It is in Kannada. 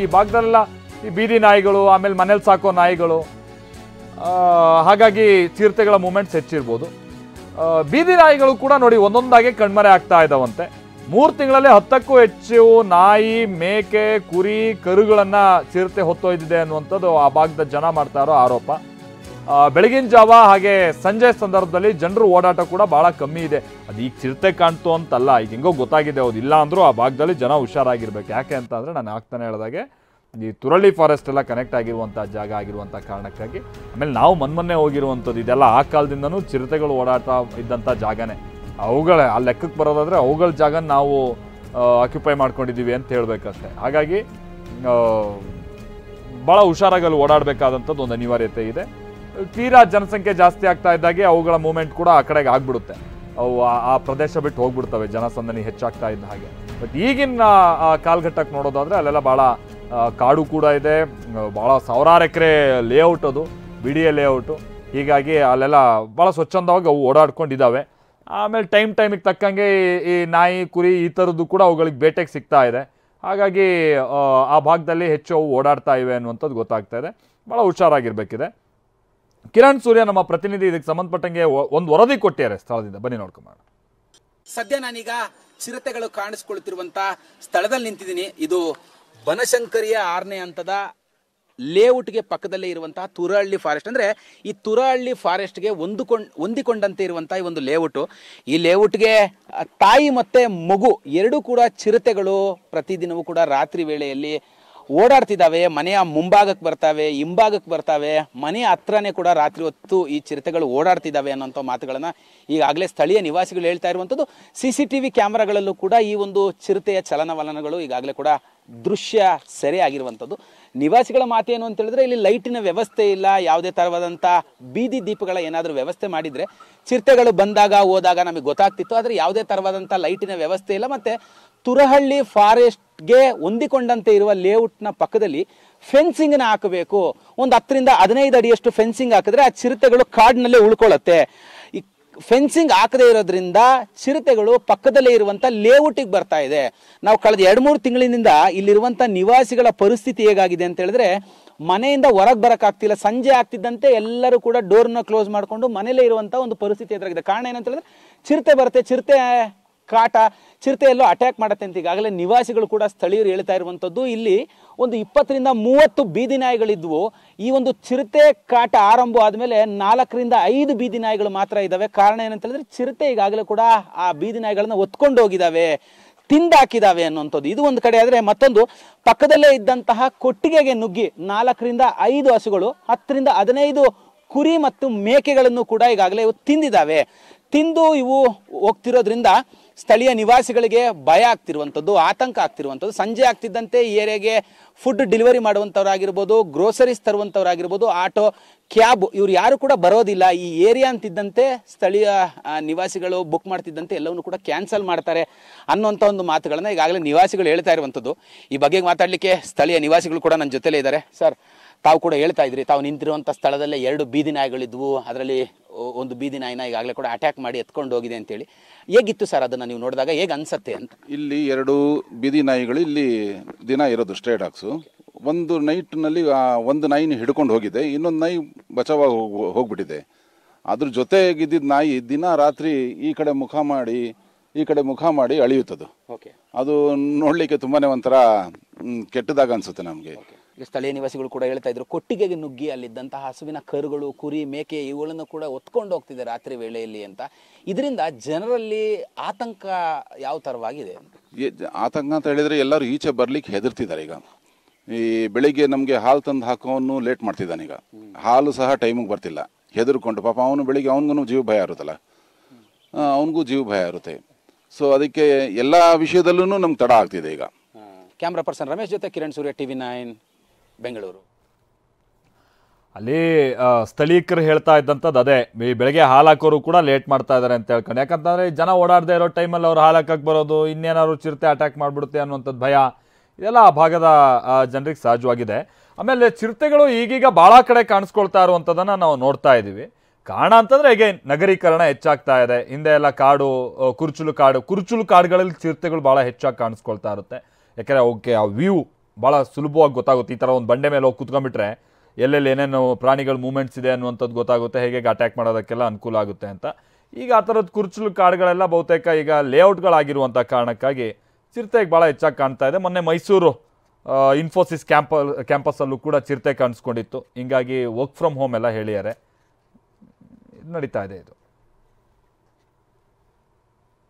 ಈ ಭಾಗದಲ್ಲೆಲ್ಲ ಈ ಬೀದಿ ನಾಯಿಗಳು ಆಮೇಲೆ ಮನೇಲಿ ಸಾಕೋ ನಾಯಿಗಳು ಹಾಗಾಗಿ ಚಿರತೆಗಳ ಮೂಮೆಂಟ್ಸ್ ಹೆಚ್ಚಿರ್ಬೋದು. ಬೀದಿ ನಾಯಿಗಳು ಕೂಡ ನೋಡಿ ಒಂದೊಂದಾಗಿ ಕಣ್ಮರೆ ಆಗ್ತಾ ಇದ್ದಾವಂತೆ. 3 ತಿಂಗಳಲ್ಲಿ 10ಕ್ಕೂ ಹೆಚ್ಚು ನಾಯಿ, ಮೇಕೆ, ಕುರಿ, ಕರುಗಳನ್ನ ಚಿರತೆ ಹೊತ್ತೊಯ್ದಿದೆ ಅನ್ನುವಂಥದ್ದು ಆ ಭಾಗದ ಜನ ಮಾಡ್ತಾ ಇರೋ ಆರೋಪ. ಬೆಳಗಿನ ಜಾವ ಹಾಗೆ ಸಂಜೆ ಸಂದರ್ಭದಲ್ಲಿ ಜನರು ಓಡಾಟ ಕೂಡ ಬಹಳ ಕಮ್ಮಿ ಇದೆ. ಅದು ಈಗ ಚಿರತೆ ಕಾಣ್ತು ಅಂತಲ್ಲ, ಈಗ ಹೆಂಗೋ ಗೊತ್ತಾಗಿದೆ. ಹೌದು, ಇಲ್ಲ ಅಂದ್ರೂ ಆ ಭಾಗದಲ್ಲಿ ಜನ ಹುಷಾರಾಗಿರ್ಬೇಕು. ಯಾಕೆ ಅಂತ ಅಂದರೆ ನಾನು ಆಗ್ತಾನೆ ಹೇಳಿದಾಗೆ ಈ ತುರಳಿ ಫಾರೆಸ್ಟ್ ಎಲ್ಲ ಕನೆಕ್ಟ್ ಆಗಿರುವಂಥ ಜಾಗ ಆಗಿರುವಂಥ ಕಾರಣಕ್ಕಾಗಿ. ಆಮೇಲೆ ನಾವು ಮೊನ್ನೆ ಹೋಗಿರುವಂಥದ್ದು ಇದೆಲ್ಲ ಆ ಕಾಲದಿಂದನೂ ಚಿರತೆಗಳು ಓಡಾಟ ಇದ್ದಂಥ ಜಾಗನೇ. ಅವುಗಳೇ ಆ ಲೆಕ್ಕಕ್ಕೆ ಬರೋದಾದರೆ ಅವುಗಳ ಜಾಗ ನಾವು ಆಕ್ಯುಪೈ ಮಾಡ್ಕೊಂಡಿದ್ದೀವಿ ಅಂತ ಹೇಳಬೇಕಷ್ಟೆ. ಹಾಗಾಗಿ ಭಾಳ ಹುಷಾರಾಗಿ ಅಲ್ಲಿ ಓಡಾಡಬೇಕಾದಂಥದ್ದು ಒಂದು ಅನಿವಾರ್ಯತೆ ಇದೆ. ತೀರಾ ಜನಸಂಖ್ಯೆ ಜಾಸ್ತಿ ಆಗ್ತಾ ಇದ್ದಾಗೆ ಅವುಗಳ ಮೂವ್ಮೆಂಟ್ ಕೂಡ ಆ ಕಡೆಗೆ ಆಗ್ಬಿಡುತ್ತೆ. ಅವು ಆ ಪ್ರದೇಶ ಬಿಟ್ಟು ಹೋಗ್ಬಿಡ್ತವೆ ಜನಸಂದಣಿ ಹೆಚ್ಚಾಗ್ತಾ ಇದ್ದ ಹಾಗೆ. ಬಟ್ ಈಗಿನ ಕಾಲಘಟ್ಟಕ್ಕೆ ನೋಡೋದಾದರೆ ಅಲ್ಲೆಲ್ಲ ಭಾಳ ಕಾಡು ಕೂಡ ಇದೆ. ಭಾಳ ಸಾವಿರಾರು ಎಕರೆ ಲೇಔಟ್, ಅದು BDA ಲೇಔಟು. ಹೀಗಾಗಿ ಅಲ್ಲೆಲ್ಲ ಭಾಳ ಸ್ವಚ್ಛಂದವಾಗಿ ಅವು ಓಡಾಡ್ಕೊಂಡಿದ್ದಾವೆ. ಆಮೇಲೆ ಟೈಮಿಗೆ ತಕ್ಕಂಗೆ ಈ ನಾಯಿ, ಕುರಿ ಈ ಥರದ್ದು ಕೂಡ ಅವುಗಳಿಗೆ ಬೇಟೆಗೆ ಸಿಗ್ತಾ ಇದೆ. ಹಾಗಾಗಿ ಆ ಭಾಗದಲ್ಲಿ ಹೆಚ್ಚು ಅವು ಓಡಾಡ್ತಾ ಇವೆ ಅನ್ನುವಂಥದ್ದು ಗೊತ್ತಾಗ್ತಾ ಇದೆ. ಭಾಳ ಹುಷಾರಾಗಿರ್ಬೇಕಿದೆ. ಕಿರಣ್ ಸೂರ್ಯ ನಮ್ಮ ಪ್ರತಿನಿಧಿ ಇದಕ್ಕೆ ಸಂಬಂಧಪಟ್ಟಂಗೆ ಒಂದು ವರದಿ ಕೊಟ್ಟಿದ್ದಾರೆ ಸ್ಥಳದಿಂದ, ಬನ್ನಿ ನೋಡ್ಕೊಂಬೋಣ. ಸದ್ಯ ನಾನೀಗ ಚಿರತೆಗಳು ಕಾಣಿಸ್ಕೊಳ್ತಿರುವಂತ ಸ್ಥಳದಲ್ಲಿ ನಿಂತಿದ್ದೀನಿ. ಇದು ಬನಶಂಕರಿಯ 6ನೇ ಹಂತದ ಲೇಔಟ್ಗೆ ಪಕ್ಕದಲ್ಲೇ ಇರುವಂತಹ ತುರಹಳ್ಳಿ ಫಾರೆಸ್ಟ್. ಅಂದ್ರೆ ಈ ತುರಹಳ್ಳಿ ಫಾರೆಸ್ಟ್ಗೆ ಹೊಂದಿಕೊಂಡಂತೆ ಇರುವಂತಹ ಈ ಒಂದು ಲೇಔಟು. ಈ ಲೇಔಟ್ಗೆ ತಾಯಿ ಮತ್ತೆ ಮಗು ಎರಡೂ ಕೂಡ ಚಿರತೆಗಳು ಪ್ರತಿದಿನವೂ ಕೂಡ ರಾತ್ರಿ ವೇಳೆಯಲ್ಲಿ ಓಡಾಡ್ತಿದ್ದಾವೆ. ಮನೆಯ ಮುಂಭಾಗಕ್ಕೆ ಬರ್ತಾವೆ, ಹಿಂಭಾಗಕ್ಕೆ ಬರ್ತಾವೆ. ಮನೆಯ ಹತ್ರನೇ ಕೂಡ ರಾತ್ರಿ ಹೊತ್ತು ಈ ಚಿರತೆಗಳು ಓಡಾಡ್ತಿದ್ದಾವೆ ಅನ್ನೋಂಥ ಮಾತುಗಳನ್ನ ಈಗಾಗಲೇ ಸ್ಥಳೀಯ ನಿವಾಸಿಗಳು ಹೇಳ್ತಾ ಇರುವಂಥದ್ದು. CCTV ಕ್ಯಾಮೆರಾಗಳಲ್ಲೂ ಕೂಡ ಈ ಒಂದು ಚಿರತೆಯ ಚಲನವಲನಗಳು ಈಗಾಗಲೇ ಕೂಡ ದೃಶ್ಯ ಸೆರೆ ಆಗಿರುವಂಥದ್ದು. ನಿವಾಸಿಗಳ ಮಾತೇನು ಅಂತ ಹೇಳಿದ್ರೆ, ಇಲ್ಲಿ ಲೈಟಿನ ವ್ಯವಸ್ಥೆ ಇಲ್ಲ, ಯಾವುದೇ ತರವಾದಂಥ ಬೀದಿ ದೀಪಗಳ ಏನಾದರೂ ವ್ಯವಸ್ಥೆ ಮಾಡಿದ್ರೆ ಚಿರತೆಗಳು ಬಂದಾಗ ಹೋದಾಗ ನಮಗೆ ಗೊತ್ತಾಗ್ತಿತ್ತು. ಆದರೆ ಯಾವುದೇ ತರವಾದಂಥ ಲೈಟಿನ ವ್ಯವಸ್ಥೆ ಇಲ್ಲ. ಮತ್ತೆ ತುರಹಳ್ಳಿ ಫಾರೆಸ್ಟ್ಗೆ ಹೊಂದಿಕೊಂಡಂತೆ ಇರುವ ಲೇಔಟ್ನ ಪಕ್ಕದಲ್ಲಿ ಫೆನ್ಸಿಂಗ್ನ ಹಾಕಬೇಕು. ಒಂದು 10 ರಿಂದ 15 ಅಡಿಯಷ್ಟು ಫೆನ್ಸಿಂಗ್ ಹಾಕಿದ್ರೆ ಆ ಚಿರತೆಗಳು ಕಾಡಿನಲ್ಲೇ ಉಳ್ಕೊಳ್ಳುತ್ತೆ. ಈ ಫೆನ್ಸಿಂಗ್ ಹಾಕದೇ ಇರೋದ್ರಿಂದ ಚಿರತೆಗಳು ಪಕ್ಕದಲ್ಲೇ ಇರುವಂತ ಲೇಔಟಿಗೆ ಬರ್ತಾ ಇದೆ. ನಾವು ಕಳೆದ 2-3 ತಿಂಗಳಿನಿಂದ ಇಲ್ಲಿರುವಂತ ನಿವಾಸಿಗಳ ಪರಿಸ್ಥಿತಿ ಹೇಗಾಗಿದೆ ಅಂತ ಹೇಳಿದ್ರೆ, ಮನೆಯಿಂದ ಹೊರಗೆ ಬರಕ್ಕಾಗ್ತಿಲ್ಲ. ಸಂಜೆ ಆಗ್ತಿದ್ದಂತೆ ಎಲ್ಲರೂ ಕೂಡ ಡೋರ್ನ ಕ್ಲೋಸ್ ಮಾಡಿಕೊಂಡು ಮನೇಲೇ ಇರುವಂತ ಒಂದು ಪರಿಸ್ಥಿತಿ ಎದುರಾಗಿದೆ. ಕಾರಣ ಏನಂತ ಹೇಳಿದ್ರೆ, ಚಿರತೆ ಬರುತ್ತೆ, ಚಿರತೆ ಕಾಟ, ಚಿರತೆ ಎಲ್ಲೋ ಅಟ್ಯಾಕ್ ಮಾಡತ್ತೆ ಅಂತ ಈಗಾಗಲೇ ನಿವಾಸಿಗಳು ಕೂಡ ಸ್ಥಳೀಯರು ಹೇಳ್ತಾ ಇರುವಂತದ್ದು. ಇಲ್ಲಿ ಒಂದು 20 ರಿಂದ 30 ಬೀದಿ ನಾಯಿಗಳಿದ್ವು. ಈ ಒಂದು ಚಿರತೆ ಕಾಟ ಆರಂಭ ಆದ್ಮೇಲೆ 4 ರಿಂದ 5 ಬೀದಿ ನಾಯಿಗಳು ಮಾತ್ರ ಇದಾವೆ. ಕಾರಣ ಏನಂತ ಹೇಳಿದ್ರೆ, ಚಿರತೆ ಈಗಾಗಲೇ ಕೂಡ ಆ ಬೀದಿ ನಾಯಿಗಳನ್ನ ಹೊತ್ಕೊಂಡು ಹೋಗಿದಾವೆ, ತಿಂದಾಕಿದಾವೆ ಅನ್ನುವಂಥದ್ದು. ಇದು ಒಂದು ಕಡೆ ಆದ್ರೆ, ಮತ್ತೊಂದು ಪಕ್ಕದಲ್ಲೇ ಇದ್ದಂತಹ ಕೊಟ್ಟಿಗೆಗೆ ನುಗ್ಗಿ 4 ರಿಂದ 5 ಹಸುಗಳು, 10 ರಿಂದ 15 ಕುರಿ ಮತ್ತು ಮೇಕೆಗಳನ್ನು ಕೂಡ ಈಗಾಗಲೇ ತಿಂದಿದ್ದಾವೆ. ತಿಂದು ಇವು ಹೋಗ್ತಿರೋದ್ರಿಂದ ಸ್ಥಳೀಯ ನಿವಾಸಿಗಳಿಗೆ ಭಯ ಆಗ್ತಿರುವಂಥದ್ದು, ಆತಂಕ ಆಗ್ತಿರುವಂಥದ್ದು. ಸಂಜೆ ಆಗ್ತಿದ್ದಂತೆ ಈ ಏರಿಯಾಗೆ ಫುಡ್ ಡೆಲಿವರಿ ಮಾಡುವಂಥವ್ರಾಗಿರ್ಬೋದು, ಗ್ರೋಸರೀಸ್ ತರುವಂಥವ್ರಾಗಿರ್ಬೋದು, ಆಟೋ, ಕ್ಯಾಬ್, ಇವ್ರು ಯಾರು ಕೂಡ ಬರೋದಿಲ್ಲ. ಈ ಏರಿಯಾ ಅಂತಿದ್ದಂತೆ ಸ್ಥಳೀಯ ನಿವಾಸಿಗಳು ಬುಕ್ ಮಾಡ್ತಿದ್ದಂತೆ ಎಲ್ಲವನ್ನೂ ಕೂಡ ಕ್ಯಾನ್ಸಲ್ ಮಾಡ್ತಾರೆ ಅನ್ನುವಂಥ ಒಂದು ಮಾತುಗಳನ್ನ ಈಗಾಗಲೇ ನಿವಾಸಿಗಳು ಹೇಳ್ತಾ ಇರುವಂಥದ್ದು. ಈ ಬಗ್ಗೆ ಮಾತಾಡಲಿಕ್ಕೆ ಸ್ಥಳೀಯ ನಿವಾಸಿಗಳು ಕೂಡ ನನ್ನ ಜೊತೆಲೇ ಇದ್ದಾರೆ. ಸರ್, ತಾವು ಕೂಡ ಹೇಳ್ತಾ ಇದ್ರಿ, ತಾವು ನಿಂತಿರುವಂಥ ಸ್ಥಳದಲ್ಲೇ 2 ಬೀದಿ ನಾಯಿಗಳಿದ್ವು, ಅದರಲ್ಲಿ ಒಂದು ಬೀದಿ ನಾಯಿನ ಈಗಾಗಲೇ ಕೂಡ ಅಟ್ಯಾಕ್ ಮಾಡಿ ಎತ್ಕೊಂಡು ಹೋಗಿದೆ ಅಂತೇಳಿ. ಹೇಗಿತ್ತು ಸರ್ ಅದನ್ನು ನೀವು ನೋಡಿದಾಗ, ಹೇಗೆ ಅನ್ಸತ್ತೆ ಅಂತ? ಇಲ್ಲಿ 2 ಬೀದಿ ನಾಯಿಗಳು ಇಲ್ಲಿ ದಿನ ಇರೋದು, ಸ್ಟ್ರೇ ಡಾಗ್ಸು. ಒಂದು ನೈಟ್ನಲ್ಲಿ ಒಂದು ನಾಯಿನ ಹಿಡ್ಕೊಂಡು ಹೋಗಿದೆ, ಇನ್ನೊಂದು ನಾಯಿ ಬಚಾವಾಗಿ ಹೋಗ್ಬಿಟ್ಟಿದೆ. ಅದ್ರ ಜೊತೆಗಿದ್ದಿದ್ದ ನಾಯಿ ದಿನ ರಾತ್ರಿ ಈ ಕಡೆ ಮುಖ ಮಾಡಿ ಅಳಿಯುತ್ತದು. ಅದು ನೋಡ್ಲಿಕ್ಕೆ ತುಂಬಾನೇ ಒಂಥರ ಕೆಟ್ಟದಾಗ ಅನ್ಸುತ್ತೆ ನಮಗೆ. ಸ್ಥಳೀಯ ನಿವಾಸಿಗಳು ಕೂಡ ಹೇಳ್ತಾ ಇದ್ರು, ಕೊಟ್ಟಿಗೆಗೆ ನುಗ್ಗಿ ಅಲ್ಲಿದ್ದಂತಹ ಹಸುವಿನ ಕರುಗಳು, ಕುರಿ, ಮೇಕೆ ಇವುಗಳನ್ನು ಕೂಡ ಹೊತ್ಕೊಂಡು ಹೋಗ್ತಿದೆ ರಾತ್ರಿ ವೇಳೆಯಲ್ಲಿ ಅಂತ. ಇದರಿಂದ ಜನರಲ್ಲಿ ಆತಂಕ ಯಾವ ತರವಾಗಿದೆ? ಆತಂಕ ಅಂತ ಹೇಳಿದ್ರೆ, ಎಲ್ಲರೂ ಈಚೆ ಬರ್ಲಿಕ್ಕೆ ಹೆದರ್ತಿದ್ದಾರೆ. ಈಗ ಈ ಬೆಳಿಗ್ಗೆ ನಮ್ಗೆ ಹಾಲು ತಂದು ಹಾಕೋನು ಲೇಟ್ ಮಾಡ್ತಿದ್ದಾನೆ. ಈಗ ಹಾಲು ಸಹ ಟೈಮಿಗೆ ಬರ್ತಿಲ್ಲ, ಹೆದರ್ಕೊಂಡು. ಪಾಪ ಅವನು ಬೆಳಿಗ್ಗೆ ಅವನಿಗೂ ಜೀವ ಭಯ ಇರುತ್ತಲ್ಲ, ಅವನಿಗೂ ಜೀವ ಭಯ ಇರುತ್ತೆ. ಸೊ ಅದಕ್ಕೆ ಎಲ್ಲ ವಿಷಯದಲ್ಲೂ ನಮ್ಗೆ ತಡ ಆಗ್ತಿದೆ ಈಗ. ಕ್ಯಾಮ್ರಾ ಪರ್ಸನ್ ರಮೇಶ್ ಜೊತೆ ಕಿರಣ್ ಸೂರ್ಯ, TV9 ಬೆಂಗಳೂರು. ಅಲ್ಲಿ ಸ್ಥಳೀಕರು ಹೇಳ್ತಾ ಇದ್ದಂಥದ್ದು ಅದೇ, ಬೆಳಗ್ಗೆ ಹಾಲು ಹಾಕೋರು ಕೂಡ ಲೇಟ್ ಮಾಡ್ತಾ ಇದ್ದಾರೆ ಅಂತ ಹೇಳ್ಕೊಂಡು. ಯಾಕಂತಂದರೆ ಜನ ಓಡಾಡದೇ ಇರೋ ಟೈಮಲ್ಲಿ ಅವ್ರು ಹಾಲು ಹಾಕಕ್ಕೆ ಬರೋದು, ಇನ್ನೇನಾದ್ರು ಚಿರತೆ ಅಟ್ಯಾಕ್ ಮಾಡಿಬಿಡುತ್ತೆ ಅನ್ನುವಂಥದ್ದು ಭಯ, ಇದೆಲ್ಲ ಆ ಭಾಗದ ಜನರಿಗೆ ಸಹಜವಾಗಿದೆ. ಆಮೇಲೆ ಚಿರತೆಗಳು ಈಗೀಗ ಭಾಳ ಕಡೆ ಕಾಣಿಸ್ಕೊಳ್ತಾ ಇರುವಂಥದ್ದನ್ನು ನಾವು ನೋಡ್ತಾ ಇದ್ದೀವಿ. ಕಾರಣ ಅಂತಂದರೆ ಹೇಗೆ ನಗರೀಕರಣ ಹೆಚ್ಚಾಗ್ತಾ ಇದೆ. ಹಿಂದೆ ಎಲ್ಲ ಕಾಡು, ಕುರುಚಲು ಕಾಡುಗಳಲ್ಲಿ ಚಿರತೆಗಳು ಭಾಳ ಹೆಚ್ಚಾಗಿ ಕಾಣಿಸ್ಕೊಳ್ತಾ ಇರುತ್ತೆ. ಯಾಕೆಂದರೆ ಅವಕ್ಕೆ ಆ ವ್ಯೂ ಭಾಳ ಸುಲಭವಾಗಿ ಗೊತ್ತಾಗುತ್ತೆ. ಈ ಥರ ಒಂದು ಬಂಡೆ ಮೇಲೆ ಹೋಗಿ ಕುತ್ಕೊಂಡ್ಬಿಟ್ರೆ ಎಲ್ಲೆಲ್ಲಿ ಏನೇನು ಪ್ರಾಣಿಗಳ ಮೂಮೆಂಟ್ಸ್ ಇದೆ ಅನ್ನುವಂಥದ್ದು ಗೊತ್ತಾಗುತ್ತೆ, ಹೇಗೆ ಅಟ್ಯಾಕ್ ಮಾಡೋದಕ್ಕೆಲ್ಲ ಅನುಕೂಲ ಆಗುತ್ತೆ ಅಂತ. ಈಗ ಆ ಥರದ ಕುರ್ಚಲು ಕಾಡುಗಳೆಲ್ಲ ಬಹುತೇಕ ಈಗ ಲೇಔಟ್ಗಳಾಗಿರುವಂಥ ಕಾರಣಕ್ಕಾಗಿ ಚಿರತೆಗೆ ಭಾಳ ಹೆಚ್ಚಾಗಿ ಕಾಣ್ತಾ ಇದೆ. ಮೊನ್ನೆ ಮೈಸೂರು ಇನ್ಫೋಸಿಸ್ ಕ್ಯಾಂಪಸ್ಸಲ್ಲೂ ಕೂಡ ಚಿರತೆ ಕಾಣಿಸ್ಕೊಂಡಿತ್ತು. ಹಿಂಗಾಗಿ ವರ್ಕ್ ಫ್ರಮ್ ಹೋಮ್ ಎಲ್ಲ ಹೇಳಿದ್ದಾರೆ. ನಡೀತಾ ಇದೆ ಇದು.